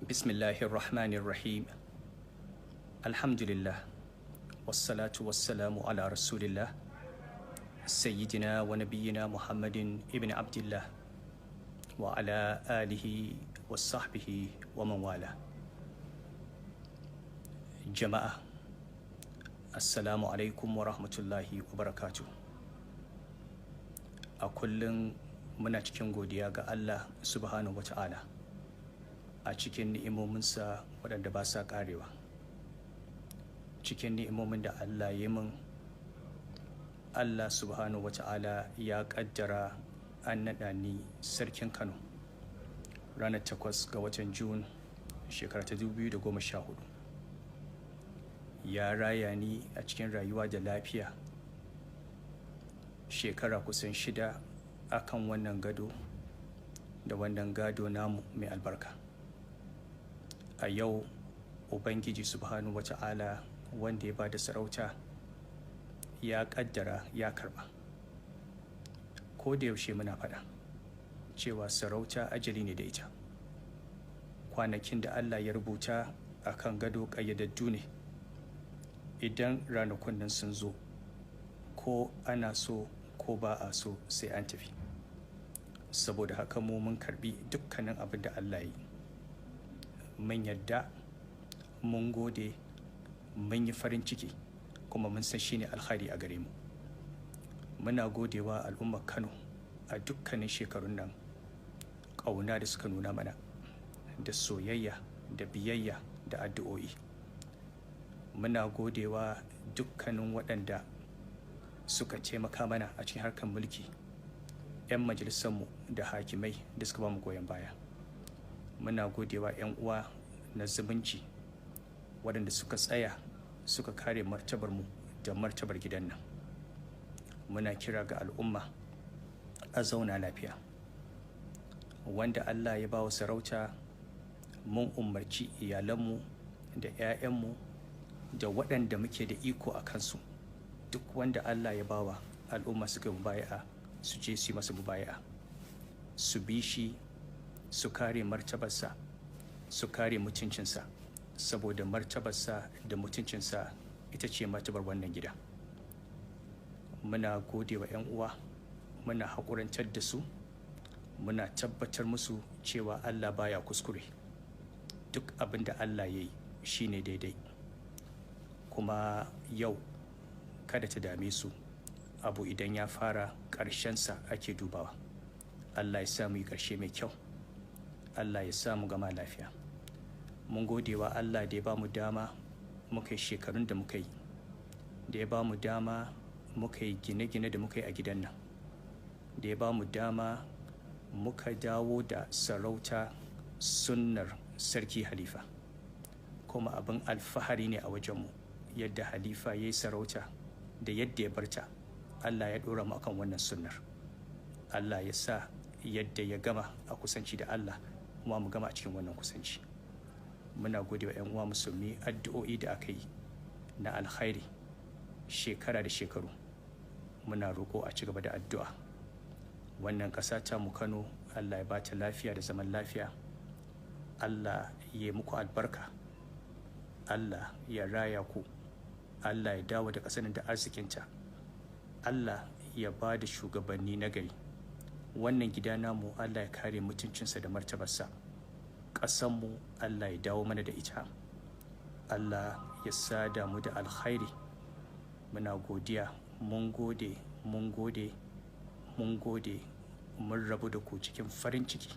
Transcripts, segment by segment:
Bismillahir Rahmanir Rahim. Alhamdulillah. Wassalatu wassalamu ala Rasulillah. Sayyidina wa nabiyyina Muhammadin ibn Abdullah wa ala alihi wa sahbihi wa man wala. Jama'a, Assalamu alaikum wa rahmatullahi wa barakatuh. A kullum muna cikin godiya ga Allah subhanahu wa ta'ala a cikin ni'imominsa waɗanda ba sa ƙarewa. Cikin ni'imomin da Allah ya min, Allah subhanahu wa ta'ala ya ƙaddara an naɗa ni sarkin Kano ranar 8 ga watan Jun shekara ta 2014. Ya raya ni a cikin rayuwa da lafiya shekara kusan 6 akan wannan gado da wannan gado namu mai albarka. A yau Ubangiji subhanahu wata'ala wanda ya ba da sarauta ya kaddara ya karba. Ko da yaushe muna faɗa cewa sarauta ajali ne da ita. Kwanakin da Allah ya rubuta a kan gado ƙayyadaddu ne. Idan ranakun nan sun zo, ko ana so ko ba a so sai an tafi. Saboda haka mu mun karbi dukkanin abin da Allah ya yi. Mun yadda, mun gode, mun yi farin ciki, kuma mun san shine alkhairi a gare mu. Muna godewa al'ummar Kano a dukkanin shekarun nan ƙauna da suka nuna mana, da soyayya da biyayya da addu'o'i. Muna godewa dukkanin waɗanda suka taimaka mana a cikin harkar mulki, 'yan majalisarmu da hakimai da suka ba mu goyon baya. Muna godewa 'yan uwa na zumunci waɗanda suka tsaya suka kare martabarmu da martabar gidan nan. Muna kira ga al'umma a zauna lafiya. Wanda Allah ya ba wa sarauta, mun umarci iyalanmu da 'ya'yanmu da waɗanda muke da iko a kansu, duk wanda Allah ya bawa al'umma suka mubaya'a su je su yi masa mubaya'a, su bi shi, su kare martabarsa, su kare mutuncinsa, saboda martabarsa da mutuncinsa ita ce martabar wannan gida. Muna gode wa 'yan uwa, muna haƙurantar da su, muna tabbatar musu cewa Allah baya kuskure. Duk abin da Allah ya yi shi ne daidai. Kuma yau kada ta dame su, abu idan ya fara ƙarshensa ake dubawa. Allah ya sa mu yi ƙarshe mai kyau, Allah ya sa mu gama lafiya. Mun gode wa Allah da ya ba mu dama muka yi shekarun da muka yi, da ya ba mu dama muka yi gine-gine da muka yi a gidan nan, da ya ba mu dama muka dawo da sarauta sunnar sarki Halifa. Kuma abin alfahari ne a wajenmu yadda Halifa ya yi sarauta da yadda ya barta. Allah ya ɗora mu akan wannan sunnar. Allah ya sa yadda ya gama a kusanci da Allah, kuma mu gama a cikin wannan kusanci. Muna gode wa 'yan uwa musulmi addu'o'i da aka yi na alkhairi shekara da shekaru. Muna roƙo a ci gaba da addu'a. Wannan ƙasa ta mu Kano, Allah ya ba ta lafiya da zaman lafiya. Allah ya yi muku albarka. Allah ya raya ku. Allah ya dawo da ƙasar da arzikinta. Allah ya ba da shugabanni na gari. Wannan gida namu Allah ya kare mutuncinsa da martabarsa. Ƙasanmu Allah ya dawo mana da ita. Allah ya sada mu da alkhairi. Muna godiya, mun gode, mun gode, mun gode. Mun rabu da ku cikin farin ciki,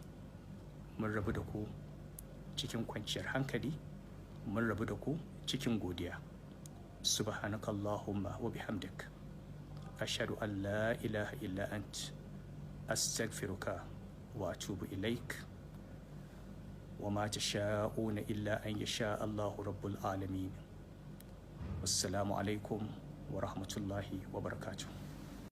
mun rabu da ku cikin kwanciyar hankali, mun rabu da ku cikin godiya. Subhanakallahumma wa bihamdik, ashhadu an la ilaha illa ant, astaghfiruka wa atubu ilaik. Wa ma tasha'una illa an yasha Allahu rabbul alamin. Wassalamu alaikum wa rahmatullahi wa barakatuh.